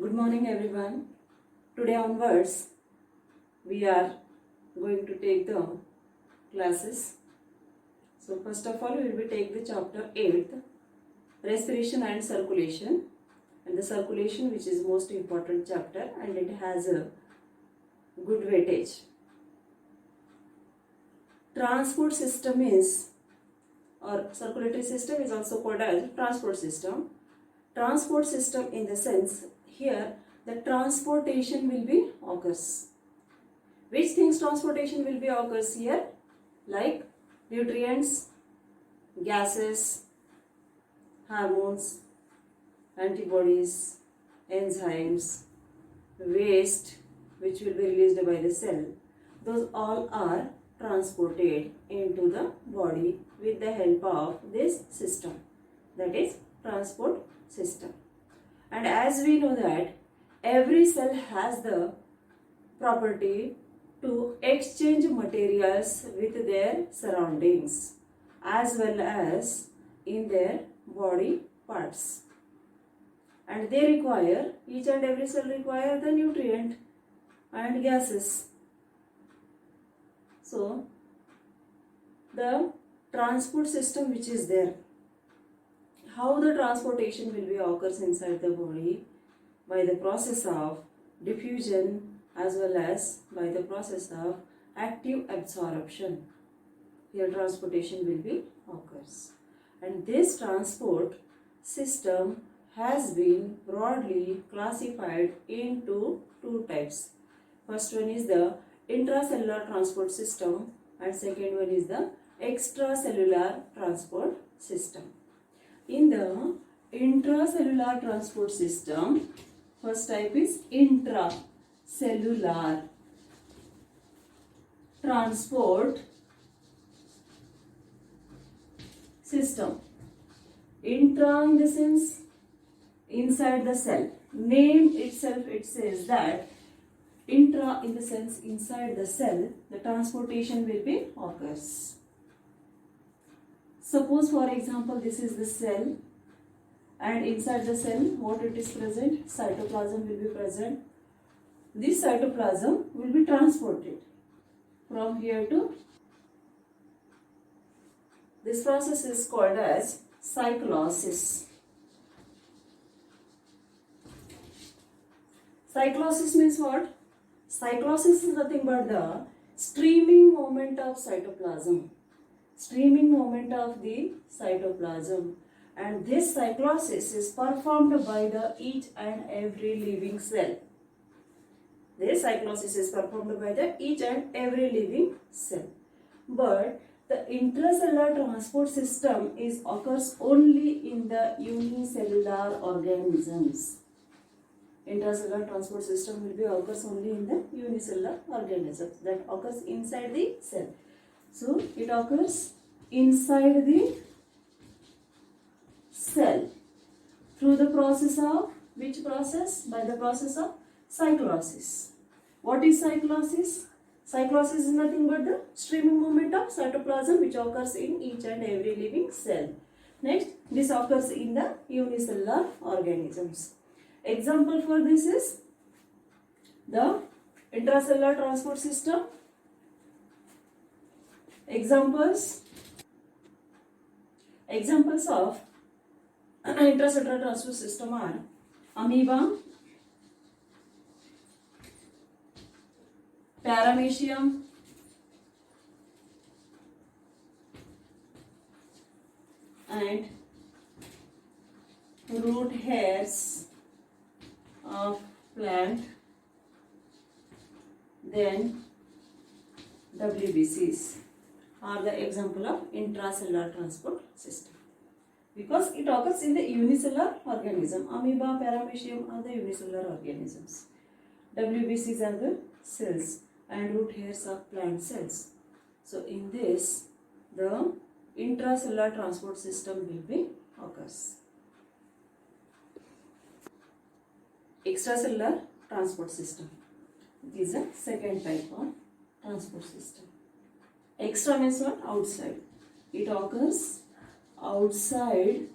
Good morning everyone. Today onwards we are going to take the classes. So first of all we will take the chapter 8th, respiration and circulation, and the circulation which is most important chapter and it has a good weightage. Transport system is, or circulatory system is also called as transport system. Transport system in the sense here the transportation will be occurs. Which things transportation will be occurs here? Like nutrients, gases, hormones, antibodies, enzymes, waste which will be released by the cell. Those all are transported into the body with the help of this system, that is transport system. And as we know that every cell has the property to exchange materials with their surroundings as well as in their body parts, and they require, each and every cell require the nutrient and gases. So the transport system which is there, how the transportation will be occurs inside the body by the process of diffusion as well as by the process of active absorption. Here transportation will be occurs, and this transport system has been broadly classified into two types. First one is the intracellular transport system and second one is the extracellular transport system. In the intracellular transport system, first type is intracellular transport system. Intra in the sense inside the cell. Name itself it says that intra in the sense inside the cell, the transportation will be occurs. Suppose for example this is the cell, and inside the cell what it is present? Cytoplasm will be present. This cytoplasm will be transported from here to, this process is called as cyclosis. Cyclosis means what? Cyclosis is nothing but the streaming movement of cytoplasm. Streaming movement of the cytoplasm, and this cyclosis is performed by the each and every living cell. This cyclosis is performed by the each and every living cell. But the intracellular transport system is occurs only in the unicellular organisms. Intracellular transport system will be occurs only in the unicellular organisms, that occurs inside the cell. So it occurs inside the cell through the process of, which process? By the process of cyclosis. What is cyclosis? Cyclosis is nothing but the streaming movement of cytoplasm which occurs in each and every living cell. Next, this occurs in the unicellular organisms. Example for this is the intracellular transport system. Examples of intracellular transport system are amoeba, paramecium, and root hairs of plant, then WBCs are the example of intracellular transport system, because it occurs in the unicellular organism. Amoeba, paramecium are the unicellular organisms. WBCs are the cells and root hairs of plant cells. So in this, the intracellular transport system will be occurs. Extracellular transport system. It is a second type of transport system. Extra means what? Outside. It occurs outside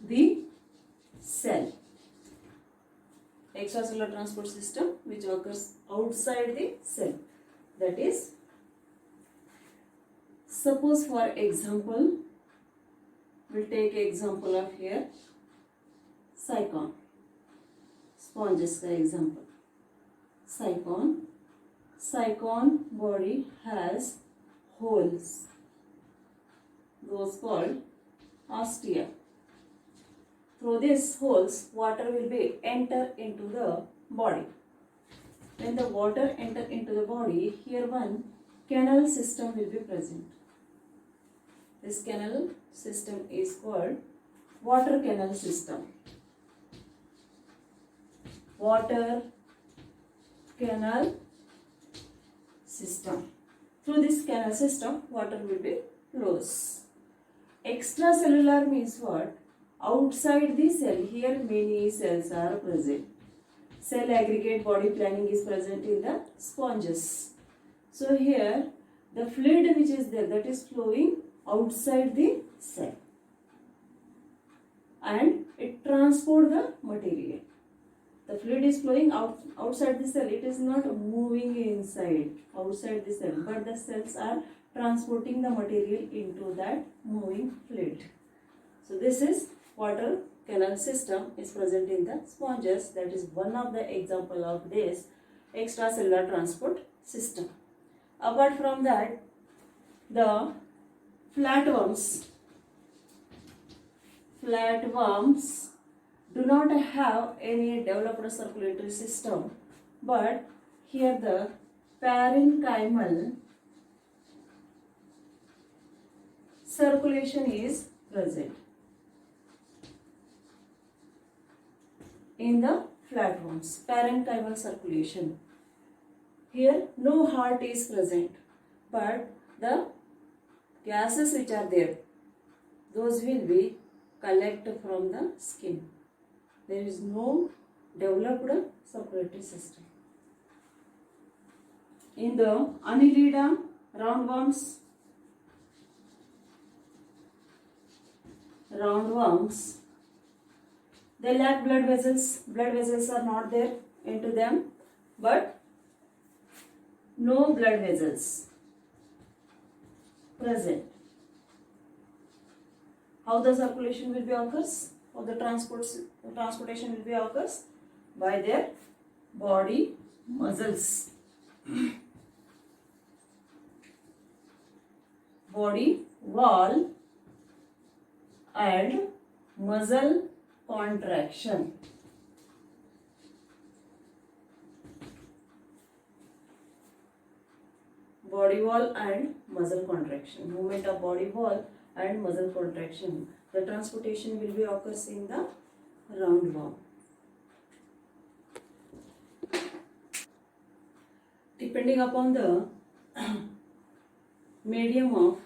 the cell. extracellular transport system which occurs outside the cell. That is, suppose for example, we'll take example of here cycon, sponges का example. Cycon body has holes, those called ostia. Through these holes, water will be enter into the body. When the water enter into the body, here one canal system will be present. This canal system is called water canal system. Water canal system. Through this canal system, water will be flows. Extracellular means what? Outside the cell. Here many cells are present. Cell aggregate body planning is present in the sponges. So here the fluid which is there, that is flowing outside the cell and it transport the material. The fluid is flowing outside the cell. It is not moving inside, outside the cell, but the cells are transporting the material into that moving fluid. So this is water canal system is present in the sponges. That is one of the example of this extracellular transport system. Apart from that, the flatworms do not have any developed circulatory system, but here the parenchymal circulation is present in the flatworms. Parenchymal circulation. Here no heart is present, but the gases which are there, those will be collected from the skin. There is no developed circulatory system. In the Annelida roundworms, they lack blood vessels. Blood vessels are not there into them, but no blood vessels present. How the circulation will be occurs? How the transportation will be occurs? By their body muscles. Body wall and muscle contraction. Body wall and muscle contraction. Movement of body wall and muscle contraction. The transportation will be occurs in the roundworm. Depending upon the medium of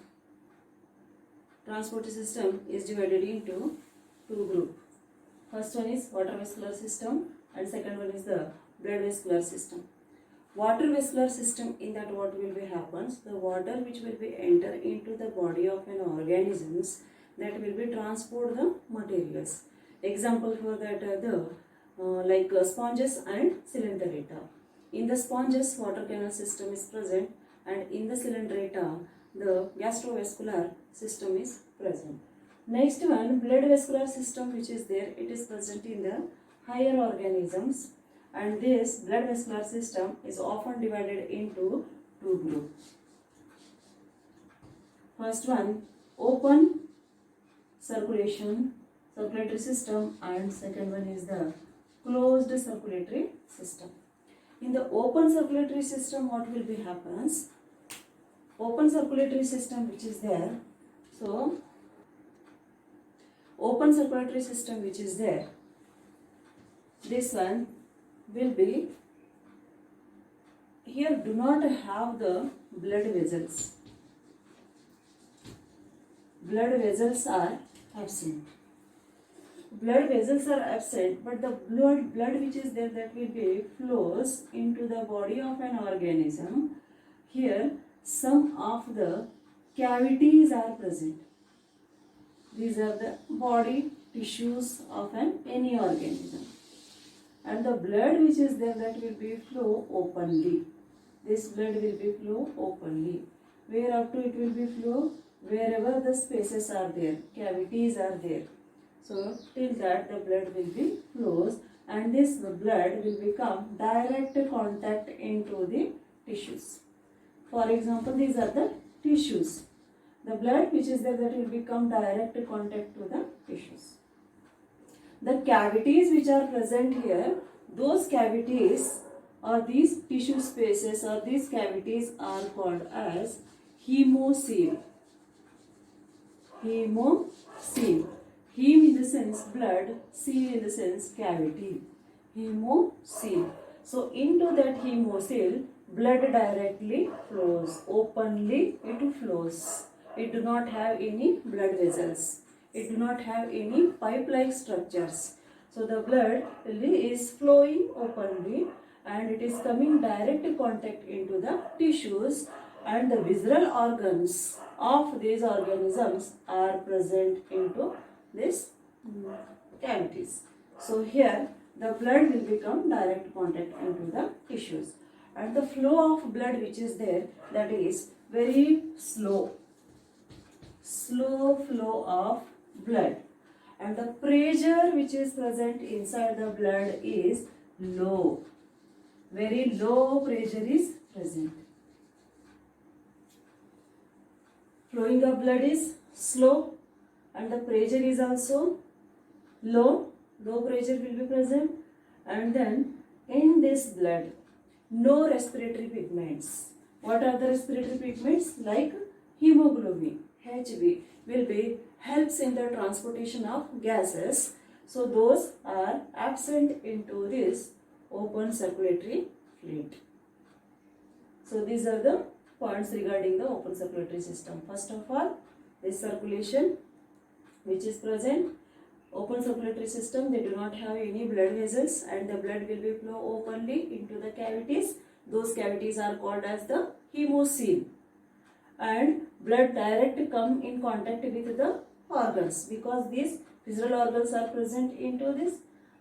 transport system is divided into two groups. First one is water vascular system and second one is the blood vascular system. Water vascular system, in that what will be happens, the water which will be enter into the body of an organisms, that will be transport the materials. Example for that are sponges and cylindrata. In the sponges, water canal system is present, and in the cylindrata, the gastrovascular system is present. Next one, blood vascular system which is there, it is present in the higher organisms, and this blood vascular system is often divided into two groups. First one, open circulatory system, and second one is the closed circulatory system. In the open circulatory system, what will be happens? Open circulatory system which is there, so open circulatory system which is there, this one will be, here do not have the blood vessels. Blood vessels are absent. Blood vessels are absent, but the blood which is there, that will be flows into the body of an organism. Here some of the cavities are present. These are the body tissues of any organism. and the blood which is there, that will be flow openly. This blood will be flow openly. Where up to it will be flow? Wherever the spaces are there, cavities are there. So till that the blood will be flows, and this blood will become direct contact into the tissues. For example, these are the tissues. The blood which is there, that will become direct contact to the tissues. The cavities which are present here, those cavities or these tissue spaces or these cavities are called as hemocoel. Hemocoel. Hem in the sense blood, seal in the sense cavity. Hemocoel. So into that hemocoel, blood directly flows. Openly it flows. It do not have any blood vessels. It do not have any pipe-like structures. So the blood is flowing openly and it is coming direct contact into the tissues, and the visceral organs of these organisms are present into this cavities. So here the blood will become direct contact into the tissues, and the flow of blood which is there, that is very slow flow of blood, and the pressure which is present inside the blood is low. Very low pressure is present. Flowing of blood is slow and the pressure is also low. Low pressure will be present, and then in this blood no respiratory pigments. What are the respiratory pigments? Like hemoglobin, Hb, will be helps in the transportation of gases. So those are absent into this open circulatory fluid. So these are the points regarding the open circulatory system. First of all, this circulation which is present. Open circulatory system, they do not have any blood vessels and the blood will be flow openly into the cavities. Those cavities are called as the hemocoel, and blood direct come in contact with the organs because these visceral organs are present into this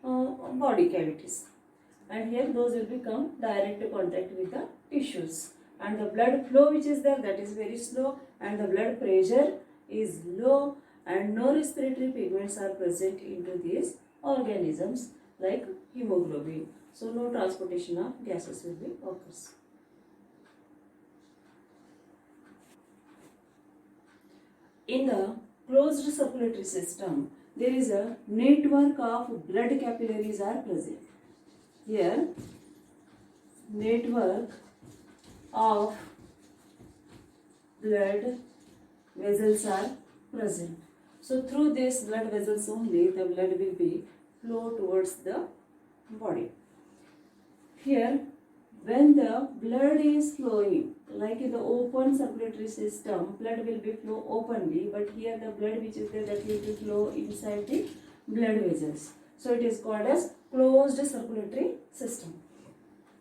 body cavities, and here those will become direct contact with the tissues, and the blood flow which is there, that is very slow, and the blood pressure is low, and no respiratory pigments are present into these organisms like hemoglobin. So no transportation of gases will be occurs. In the closed circulatory system, there is a network of blood capillaries are present. Here, network of blood vessels are present. So through these blood vessels only the blood will be flow towards the body. Here, when the blood is flowing, like in the open circulatory system, blood will be flow openly, but here the blood which is there, that will be flow inside the blood vessels. So it is called as closed circulatory system.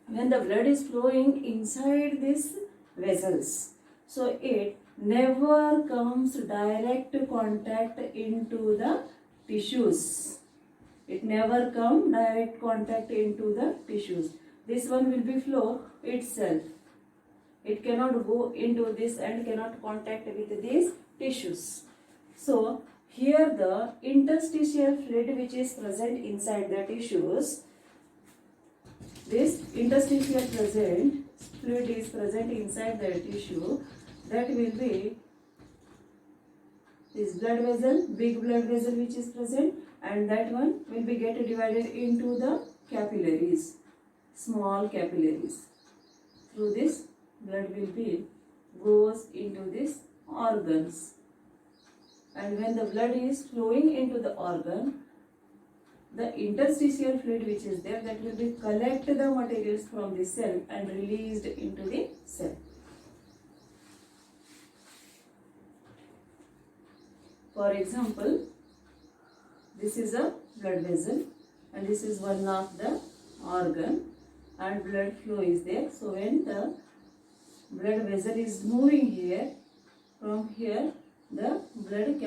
When the blood is flowing inside these vessels, so it never comes direct contact into the tissues. It never comes direct contact into the tissues. This one will be flow itself. It cannot go into this and cannot contact with these tissues. So here the interstitial fluid which is present inside the tissues, this interstitial fluid is present inside the tissue, that will be this blood vessel, big blood vessel which is present, and that one will be get divided into the capillaries, small capillaries. Through this blood will be goes into these organs, and when the blood is flowing into the organ, the interstitial fluid which is there, that will be collect the materials from the cell and released into the cell. For example, this is a blood vessel and this is one of the organ, and blood flow is there. So when the blood vessel is moving here, from here the blood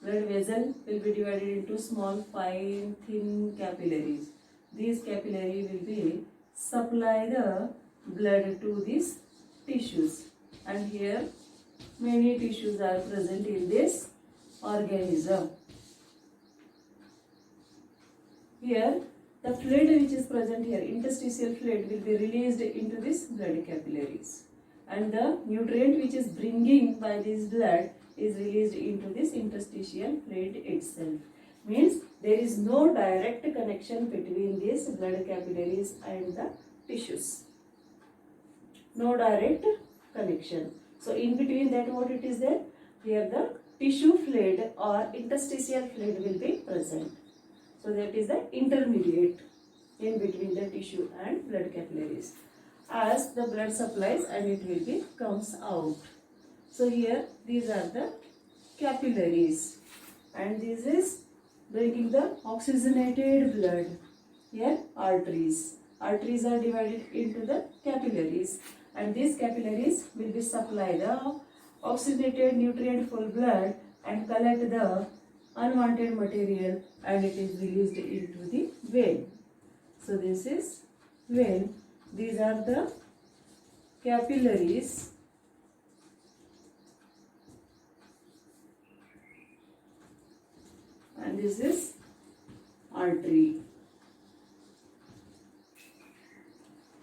blood vessel will be divided into small, fine, thin capillaries. These capillary will be supply the blood to these tissues, and here many tissues are present in this organism. Here the fluid which is present here, interstitial fluid, will be released into this blood capillaries, and the nutrient which is bringing by this blood is released into this interstitial fluid itself. Means there is no direct connection between these blood capillaries and the tissues. No direct connection. So in between that, what it is there? Here the tissue fluid or interstitial fluid will be present. So that is the intermediate in between the tissue and blood capillaries. As the blood supplies and it will be comes out. So here these are the capillaries, and this is bringing the oxygenated blood. Here arteries. Arteries are divided into the capillaries, and these capillaries will be supply the oxygenated nutrient full blood and collect the unwanted material, and it is released into the vein. So this is vein. These are the capillaries, and this is artery.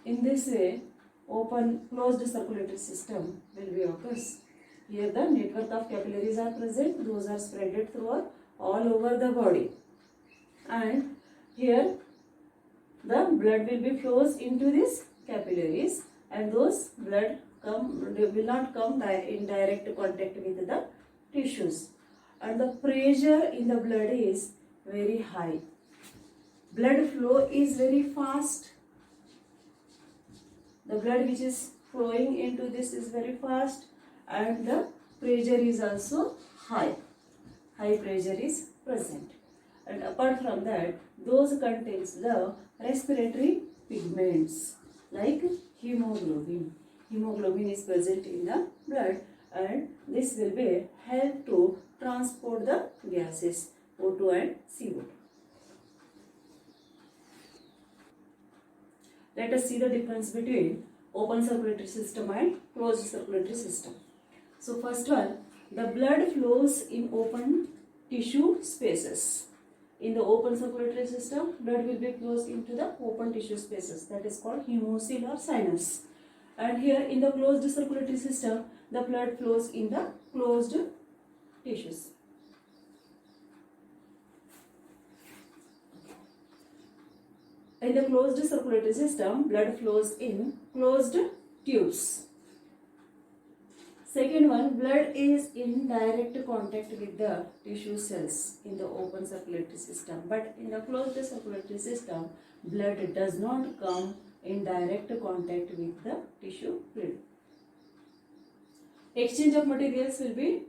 In this way, open closed circulatory system will be occurs. Here the network of capillaries are present. Those are spreaded throughout all over the body, and here the blood will be flows into these capillaries, and those blood will not come in direct contact with the tissues, and the pressure in the blood is very high. Blood flow is very fast. The blood which is flowing into this is very fast, and the pressure is also high. High pressure is present, and apart from that, those contains the respiratory pigments like hemoglobin. Hemoglobin is present in the blood, and this will be help to transport the gases O2 and CO2. Let us see the difference between open circulatory system and closed circulatory system. So first one, the blood flows in open tissue spaces. In the open circulatory system, blood will be flows into the open tissue spaces, that is called hemocoel or sinus. And here in the closed circulatory system, the blood flows in the closed tissues. In the closed circulatory system, blood flows in closed tubes. Second one, blood is in direct contact with the tissue cells in the open circulatory system. But in the closed circulatory system, blood does not come in direct contact with the tissue fluid. Exchange of materials will be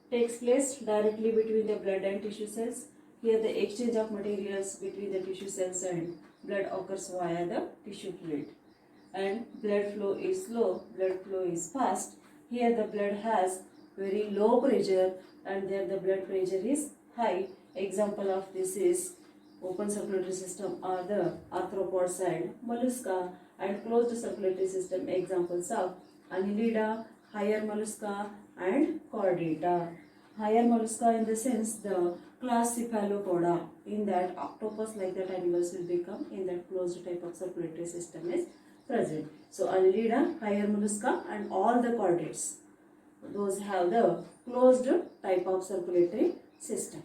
takes place directly between the blood and tissue cells. Here the exchange of materials between the tissue cells and blood occurs via the tissue fluid. And blood flow is slow, blood flow is fast. Here the blood has very low pressure, and there the blood pressure is high. Example of this is open circulatory system are the arthropods and mollusca, and closed circulatory system examples of Annelida, higher mollusca and chordata. Higher mollusca in the sense the class Cephalopoda, in that octopus like that animals will become in that closed type of circulatory system is present. So Annelida, higher mollusca and all the chordates, those have the closed type of circulatory system.